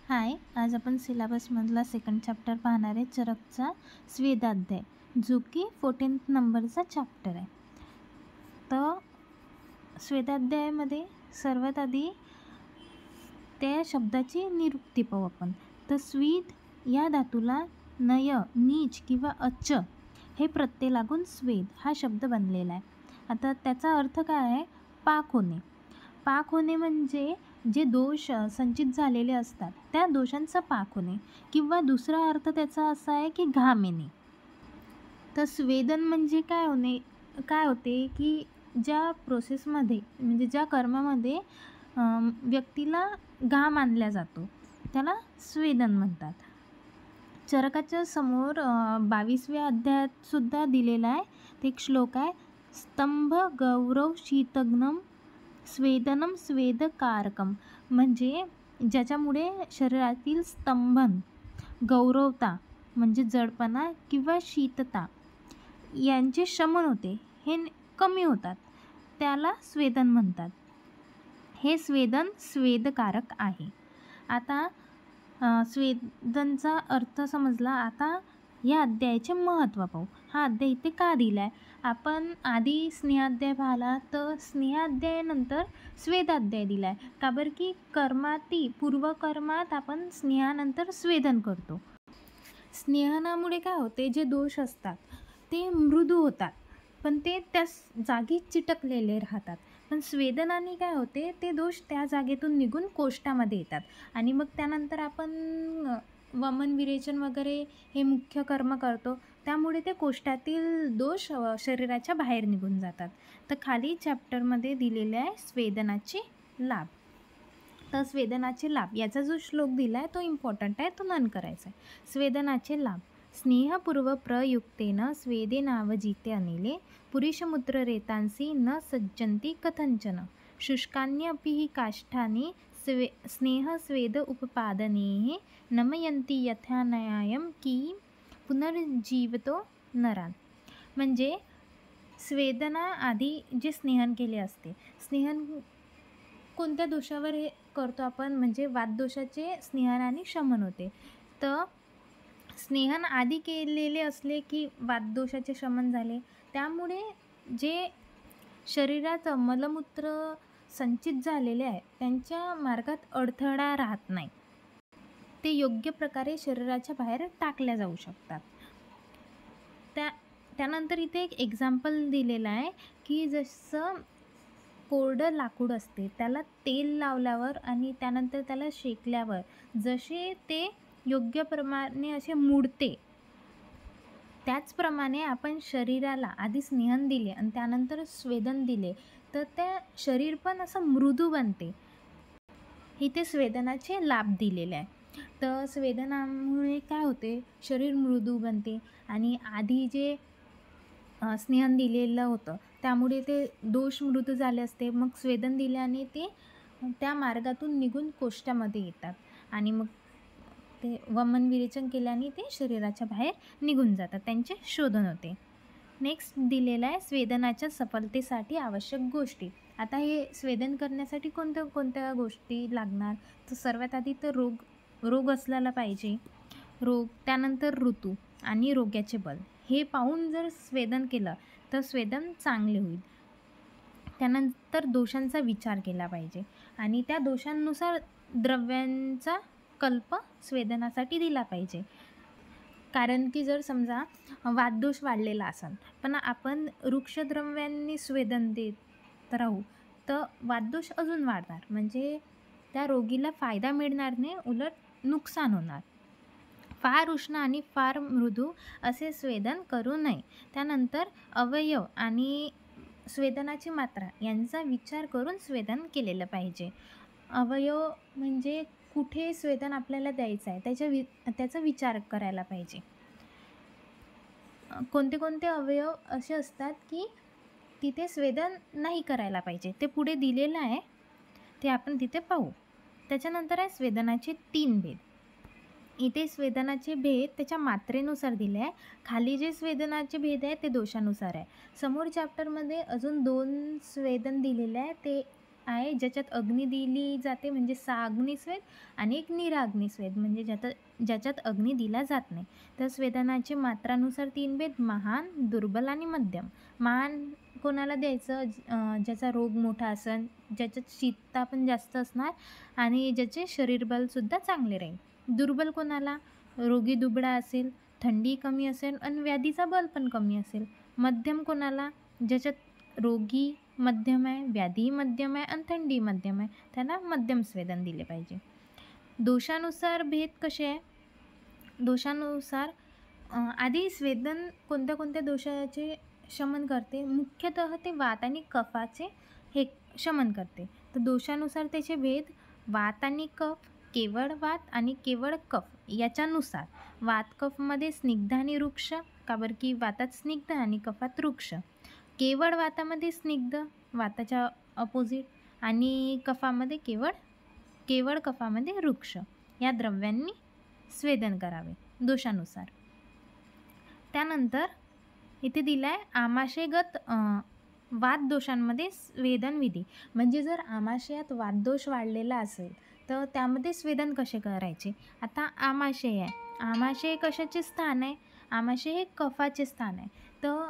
हाय, आज आपण सिलेबसमधला second chapter पाहणार आहे, चरकचा स्वेदाध्याय, जो की 14th नंबरचा चॅप्टर आहे. तर स्वेदाध्यायामध्ये सर्वात आधी त्या शब्दाची निरुक्ती पाहू आपण. तर स्वीद या धातूला नय, नीच किंवा अच्च हे प्रत्यय लागून स्वेद हा शब्द बनलेला आहे. आता त्याचा अर्थ काय आहे? पाक होणे. पाक होणे म्हणजे जे दोष संचित झालेले असतात त्या दोषांचा पाक होणे, किंवा दुसरा अर्थ त्याचा असा आहे की घाम येणे. तर स्वेदन म्हणजे काय होते की ज्या प्रोसेसमध्ये म्हणजे ज्या कर्मामध्ये व्यक्तीला घाम आणला जातो त्याला स्वेदन म्हणतात. चरकाच्या समोर 22व्या अध्यायात सुद्धा दिलेला आहे. ते एक श्लोक आहे, स्तंभ गौरव शीतग्नम स्वेदनम स्वेदकारकम, म्हणजे ज्याच्यामुळे शरीरातील स्तंभन, गौरवता म्हणजे जडपणा किंवा शीतता यांचे शमन होते, हे कमी होतात, त्याला स्वेदन म्हणतात. हे स्वेदन स्वेदकारक आहे. आता स्वेदनचा अर्थ समजला. आता या अध्यायाचे महत्त्व पाहू. हा अध्याय इथे का दिला आहे? आपण आधी स्नेहाध्याय पाहिला, तर स्नेहाध्यायानंतर स्वेदाध्याय दिला आहे. का बरं की पूर्वकर्मात आपण स्नेहानंतर स्वेदन करतो. स्नेहनामुळे काय होते, जे दोष असतात ते मृदू होतात, पण ते त्या जागी चिटकलेले राहतात. पण स्वेदनाने काय होते, ते दोष त्या जागेतून निघून कोष्ठामध्ये येतात आणि मग त्यानंतर आपण वमन विरेचन वगैरे हे मुख्य कर्म करतो, त्यामुळे ते कोष्ठातील दोष शरीराच्या बाहेर निघून जातात. तर खाली चॅप्टरमध्ये दिलेले आहे स्वेदनाचे लाभ. तर स्वेदनाचे लाभ याचा जो श्लोक दिला आहे तो इम्पॉर्टंट आहे, तो नोंद करायचा आहे. स्वेदनाचे लाभ. स्नेहपूर्व प्रयुक्तेन स्वेदेनावजिते अनिले पुरुषमूत्र रेतांसी न सज्जन्ति कथंचन शुष्कान्यपि हि काष्ठानि स्नेहस्वेद उपपादनेः नमयन्ति यथा न्यायं की पुनर्जीवतो नरान. म्हणजे स्वेदना आधी जे स्नेहन केले असते, स्नेहन कोणत्या दोषावर हे करतो आपण, म्हणजे वातदोषाचे स्नेहनाने शमन होते. तर स्नेहन आधी केलेले असले की वातदोषाचे शमन झाले, त्यामुळे जे शरीरात मलमूत्र संचित झालेले आहे त्यांच्या मार्गात अडथळा राहत नाही, ते योग्य प्रकारे शरीराच्या बाहेर टाकल्या जाऊ शकतात. त्यानंतर इथे एक एक्झाम्पल दिलेलं आहे की जसं कोरडं लाकूड असते, त्याला तेल लावल्यावर आणि त्यानंतर त्याला शेकल्यावर जसे ते योग्य प्रमाणे असे मुडते, त्याचप्रमाणे आपण शरीराला आधी स्नेहन दिले आणि त्यानंतर स्वेदन दिले तर त्या शरीर पण असं मृदू बनते. इथे स्वेदनाचे लाभ दिलेले आहे. तर स्वेदनामुळे काय होते, शरीर मृदू बनते आणि आधी जे स्नेहन दिलेलं होतं त्यामुळे ते दोष मृदू झाले असते, मग स्वेदन दिल्याने ते त्या मार्गातून निघून कोष्ठामध्ये येतात आणि मग ते वमन विरेचन केल्याने ते शरीराच्या बाहेर निघून जातात, त्यांचे शोधन होते. नेक्स्ट दिलेलं आहे स्वेदनाच्या सफलतेसाठी आवश्यक गोष्टी. आता हे स्वेदन करण्यासाठी कोणत्या गोष्टी लागणार, तर सर्वात आधी तर रोग असलेला पाहिजे, त्यानंतर ऋतू आणि रोग्याचे बल हे पाहून जर स्वेदन केलं तर स्वेदन चांगले होईल. त्यानंतर दोषांचा विचार केला पाहिजे आणि त्या दोषांनुसार द्रव्यांचा कल्प स्वेदनासाठी दिला पाहिजे. कारण की जर समजा वातदोष वाढलेला असेल पण आपण वृक्षद्रव्यांनी स्वेदन देत राहू तर वातदोष अजून वाढणार, म्हणजे त्या रोगीला फायदा मिळणार नाही, उलट नुकसान होणार. फार उष्ण आणि फार मृदू असे स्वेदन करू नये. त्यानंतर अवयव आणि स्वेदनाची मात्रा यांचा विचार करून स्वेदन केलेलं पाहिजे. अवयव म्हणजे कुठे स्वेदन आपल्याला द्यायचं आहे त्याचा विचार करायला पाहिजे. कोणते अवयव असे असतात की तिथे स्वेदन नाही करायला पाहिजे, ते पुढे दिलेलं आहे, ते आपण तिथे पाहू. त्याच्यानंतर आहे स्वेदनाचे 3 भेद. इथे स्वेदनाचे भेद त्याच्या मात्रेनुसार दिले आहे. खाली जे स्वेदनाचे भेद आहे ते दोषानुसार आहे. समोर चॅप्टरमध्ये अजून 2 स्वेदन दिलेले आहे, ते आहे ज्याच्यात अग्नी दिली जाते म्हणजे साग्निस्वेद, आणि एक निराग्निस्वेद म्हणजे ज्याच्यात अग्नी दिला जात नाही. तर स्वेदनाचे मात्रानुसार 3 भेद: महान, दुर्बल आणि मध्यम. महान कोणाला द्यायचं? ज्याचा रोग मोठा असेल, ज्याच्यात शीतता पण जास्त असणार आणि ज्याचे शरीरबलसुद्धा चांगले राहील. दुर्बल कोणाला? रोगी दुबळा असेल, थंडी कमी असेल आणि व्याधीचा बल पण कमी असेल. मध्यम कोणाला? ज्याच्यात रोगी मध्यम आहे, व्याधी मध्यम आहे आणि थंडी मध्यम आहे, त्यांना मध्यम स्वेदन दिले पाहिजे. दोषानुसार भेद कसे आहे? दोषानुसार आधी स्वेदन कोणत्या कोणत्या दोषाचे शमन करते? मुख्यतः ते वात आणि कफाचे हे शमन करते. तर दोषानुसार त्याचे भेद: वात आणि कफ, केवळ वात आणि केवळ कफ याच्यानुसार. वात कफमध्ये स्निग्ध आणि रुक्ष, का बरं की वातात स्निग्ध आणि कफात रुक्ष. केवळ वातामध्ये स्निग्ध, वाताच्या अपोजिट, आणि कफामध्ये केवळ कफामध्ये रुक्ष या द्रव्यांनी स्वेदन करावे दोषानुसार. त्यानंतर इथे दिलं आहे आमाशयगत वात दोषांमध्ये स्वेदन विधी. म्हणजे जर आमाशयात वातदोष वाढलेला असेल तर त्यामध्ये स्वेदन कसे करायचे? आता आमाशय आहे, आमाशय कशाचे स्थान आहे? आमाशय हे कफाचे स्थान आहे. तर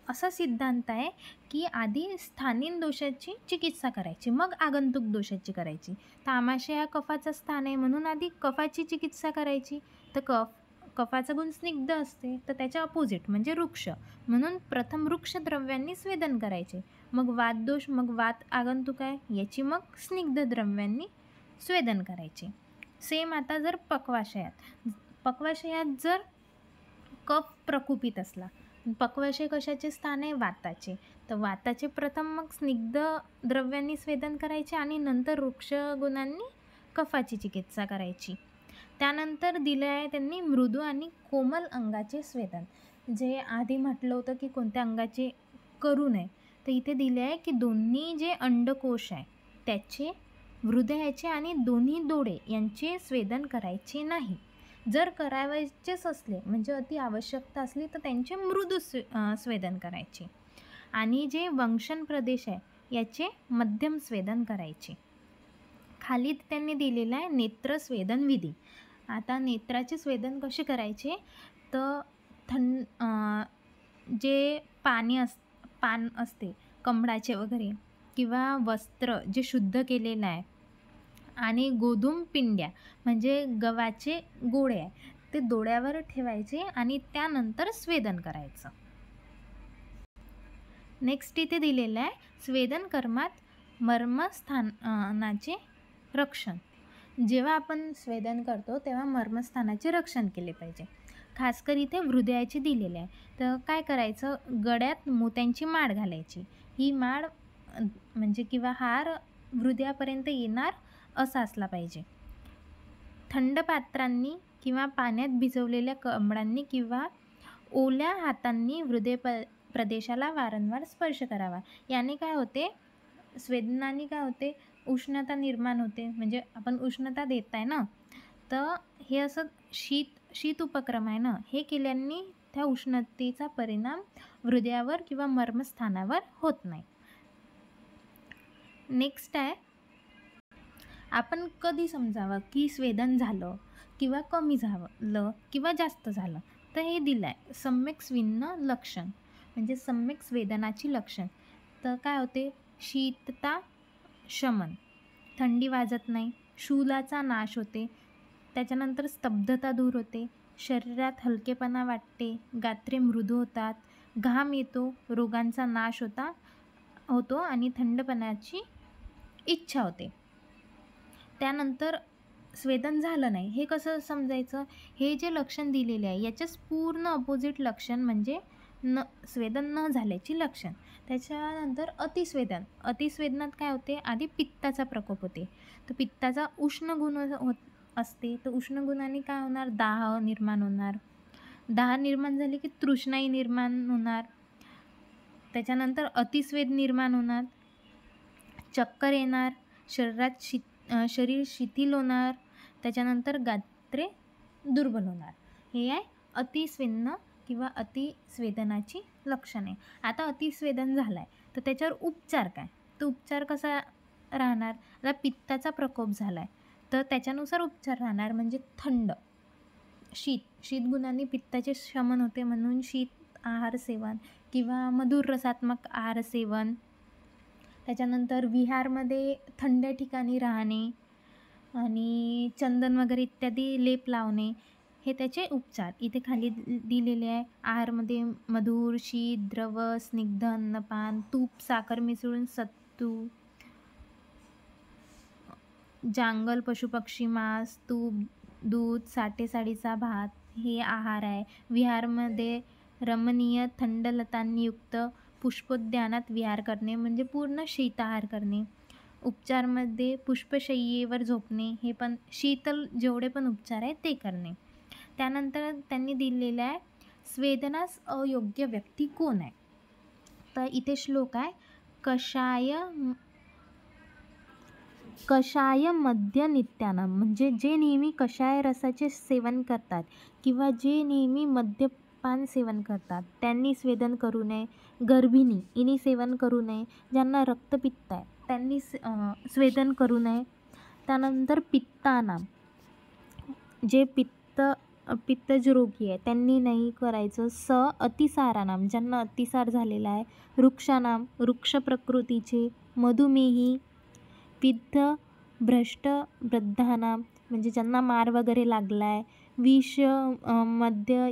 असा सिद्धांत आहे की आधी स्थानिक दोषाची चिकित्सा करायची, मग आगंतुक दोषाची करायची. तर आमाशय हा कफाचं स्थान आहे म्हणून आधी कफाची चिकित्सा करायची. तर कफाचा गुण स्निग्ध असते, तर त्याच्या अपोजिट म्हणजे वृक्ष, म्हणून प्रथम वृक्ष द्रव्यांनी स्वेदन करायचे. मग वातदोष, मग वात आगंतुक आहे याची मग स्निग्ध द्रव्यांनी स्वेदन करायचे. सेम आता जर पक्वाशयात जर कफ प्रकुपित असला, पक्वाशय कशाचे स्थान आहे? वाताचे. तर वाताचे प्रथम मग स्निग्ध द्रव्यांनी स्वेदन करायचे आणि नंतर वृक्ष गुणांनी कफाची चिकित्सा करायची. त्यानंतर दिलं आहे त्यांनी मृदू आणि कोमल अंगाचे स्वेदन. जे आधी म्हटलं होतं की कोणत्या अंगाचे करू नये, तर इथे दिले आहे की दोन्ही जे अंडकोश आहे त्याचे, हृदयाचे आणि दोन्ही डोळे यांचे स्वेदन करायचे नाही. जर करावायचेच असले म्हणजे अति आवश्यकता असली तर त्यांचे मृदू स्वेदन करायचे. आणि जे वंशन प्रदेश आहे याचे मध्यम स्वेदन करायचे. खाली त्यांनी दिलेलं आहे नेत्र स्वेदन विधी. आता नेत्राचे स्वेदन कसे करायचे? तर जे पान असते कमळाचे वगैरे, किंवा वस्त्र जे शुद्ध केलेलं आहे, आणि गोधूम पिंड्या म्हणजे गव्हाचे गोळे आहे, ते डोळ्यावर ठेवायचे आणि त्यानंतर स्वेदन करायचं. नेक्स्ट इथे दिलेलं आहे स्वेदन कर्मात मर्मस्थानाचे रक्षण. जेव्हा आपण स्वेदन करतो तेव्हा मर्मस्थानाचे रक्षण केले पाहिजे. खासकर इथे हृदयाचे दिलेले आहे. तर काय करायचं? गळ्यात मोत्यांची माळ घालायची. ही माळ म्हणजे किंवा हार हृदयापर्यंत येणार असा असला पाहिजे. थंड पात्रांनी किंवा पाण्यात भिजवलेल्या कमळांनी किंवा ओल्या हातांनी हृदय प्रदेशाला वारंवार स्पर्श करावा. याने काय होते? स्वेदनाने काय होते? उष्णता निर्माण होते. म्हणजे आपण उष्णता देत आहे ना, तर हे असं शीत उपक्रम आहे ना, हे केल्याने त्या उष्णतेचा परिणाम हृदयावर किंवा मर्मस्थानावर होत नाही. नेक्स्ट आहे आपण कधी समजावं की स्वेदन झालं किंवा कमी झालं किंवा जास्त झालं? तर हे दिलं आहे सम्यक स्विन्न लक्षण, म्हणजे सम्यक स्वेदनाची लक्षण. तर काय होते? शीतता शमन, थंडी वाजत नाही, शूलाचा नाश होते, त्याच्यानंतर स्तब्धता दूर होते, शरीरात हलकेपणा वाटते, गात्रे मृदू होतात, घाम येतो, रोगांचा नाश होतो आणि थंडपणाची इच्छा होते. त्यानंतर स्वेदन झालं नाही, हे कसं समजायचं? हे जे लक्षण दिलेले आहे याच्याच पूर्ण अपोजिट लक्षण म्हणजे स्वेदन न झाल्याची लक्षण. त्याच्यानंतर अतिस्वेदनात काय होते? आधी पित्ताचा प्रकोप होते. तर पित्ताचा उष्ण गुण असते, तर उष्ण गुणाने काय होणार? दाह निर्माण होणार. दाह निर्माण झाले की तृष्णाई निर्माण होणार. त्याच्यानंतर अतिस्वेद निर्माण होणार, चक्कर येणार, शरीर शिथिल होणार, त्याच्यानंतर गात्रे दुर्बल होणार. हे आहे अतिस्वेदन किंवा अतिस्वेदनाची लक्षणे. आता अतिस्वेदन झालं आहे तर त्याच्यावर उपचार काय? तर उपचार कसा राहणार. आता पित्ताचा प्रकोप झाला आहे तर त्याच्यानुसार उपचार राहणार. म्हणजे थंड, शीतगुणांनी पित्ताचे शमन होते म्हणून शीत आहार सेवन किंवा मधुर रसात्मक आहार सेवन. त्याच्यानंतर विहारमध्ये थंड ठिकाणी राहणे आणि चंदन वगैरे इत्यादी लेप लावणे हे त्याचे उपचार इथे खाली दिलेले आहे. आहारमध्ये मधुर, शीत, द्रव, स्निग्ध अन्नपान, तूप, साखर मिसळून सत्तू, जांगल, पशुपक्षी मांस, तूप, दूध, साठेसाडीचा भात हे आहार आहे. विहारमध्ये रमणीय थंड लतांनी युक्त पुष्पोद्यानात विहार करणे म्हणजे पूर्ण शीताहार करणे. उपचारमध्ये पुष्पशय्येवर झोपणे हे पण शीतल जेवढे पण उपचार आहेत ते करणे. त्यानंतर त्यांनी दिलेलं आहे स्वेदनास अयोग्य व्यक्ती कोण आहे. तर इथे श्लोक आहे कषाय मद्य नित्यानम म्हणजे जे नेहमी कषाय रसाचे सेवन करतात किंवा जे नेहमी मद्यपान सेवन करतात त्यांनी स्वेदन करू नये. गर्भिणी इनी सेवन करू नये. ज्यांना रक्तपित्त आहे त्यांनी स्वेदन करू नये. त्यानंतर पित्तानाम जे पित्तज रोगी आहे त्यांनी नाही करायचं. अतिसारानाम ज्यांना अतिसार झालेला आहे. वृक्षानाम वृक्ष प्रकृतीचे. मधुमेही, पित्त भ्रष्ट वृद्धानाम म्हणजे ज्यांना मार वगैरे लागला आहे. विष मद्य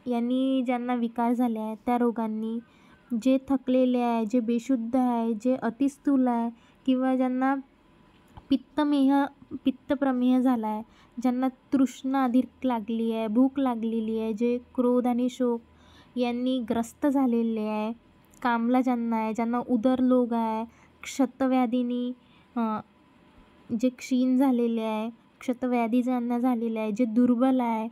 यांनी ज्यांना विकार झाले आहे त्या रोगांनी. जे थकलेले आहे, जे बेशुद्ध आहे, जे अतिस्थूल आहे किंवा ज्यांना पित्तप्रमेह झाला आहे, ज्यांना तृष्णा अधिक लागली आहे, भूक लागलेली आहे, जे क्रोध आणि शोक यांनी ग्रस्त झालेले आहे. कामला ज्यांना आहे, ज्यांना उदररोग आहे, क्षतव्याधीनी जे क्षीण झालेले आहे, क्षतव्याधी ज्यांना झालेले आहे, जे दुर्बल आहे,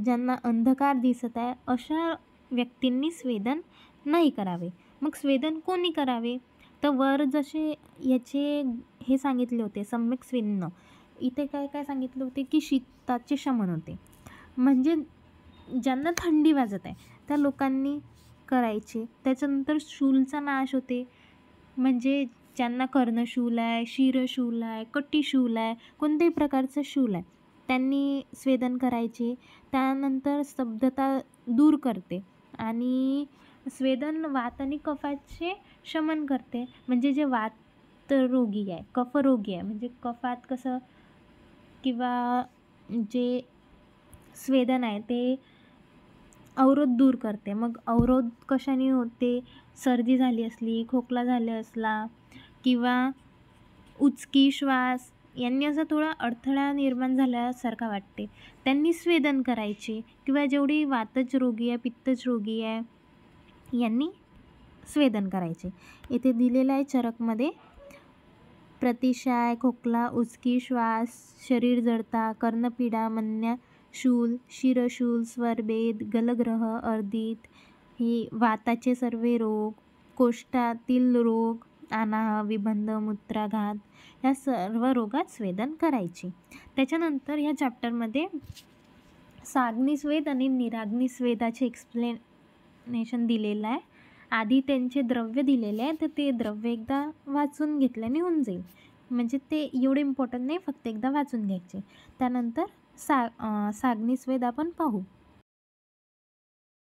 ज्यांना अंधकार दिसत आहे अशा व्यक्तींनी स्वेदन नाही करावे. मग स्वेदन कोणी करावे तर वर जसे याचे हे सांगितले होते सम्यक स्वेदन. इथे काय काय सांगितले होते की शीताचे शमन होते म्हणजे ज्यांना थंडी वाजत आहे त्या लोकांनी करायचे. त्याच्यानंतर शूलचा नाश होते म्हणजे ज्यांना कर्णशूल आहे, शिरशूल आहे, कटीशूल आहे, कोणत्याही प्रकारचं शूल आहे त्यांनी स्वेदन करायचे. त्यानंतर स्तब्धता दूर करते आणि स्वेदन वात आणि कफाचे शमन करते. म्हणजे जे वातरोगी आहे, कफरोगी आहे म्हणजे कफात कसं किंवा जे स्वेदन आहे ते अवरोध दूर करते. मग अवरोध कशाने होते. सर्दी झाली असली, खोकला झाला असला किंवा उचकी श्वास यांनी असा थोडा अडथळा निर्माण झाल्यासारखा वाटते त्यांनी स्वेदन करायचे. किंवा जेवढी वातज रोगी आहे, पित्तज रोगी आहे यांनी स्वेदन करायचे. इथे दिलेलं आहे चरकमध्ये प्रतिशाय, खोकला, उचकी श्वास, शरीर जळता, कर्णपीडा, मन्या शूल, शिरशूल, स्वरभेद, गलग्रह, अर्दित हे वाताचे सर्व रोग, कोष्ठातील रोग, अनाह, विबंध, मूत्राघात ह्या सर्व रोगात स्वेदन करायची. त्याच्यानंतर ह्या चॅप्टरमध्ये साग्निस्वेद आणि निराग्निस्वेदाचे एक्सप्लेनेशन दिलेलं आहे. आधी त्यांचे द्रव्य दिलेले आहे तर ते द्रव्य एकदा वाचून घेतल्याने होऊन जाईल. म्हणजे ते एवढे इम्पॉर्टंट नाही, फक्त एकदा वाचून घ्यायचे. त्यानंतर साग्निस्वेद आपण पाहू.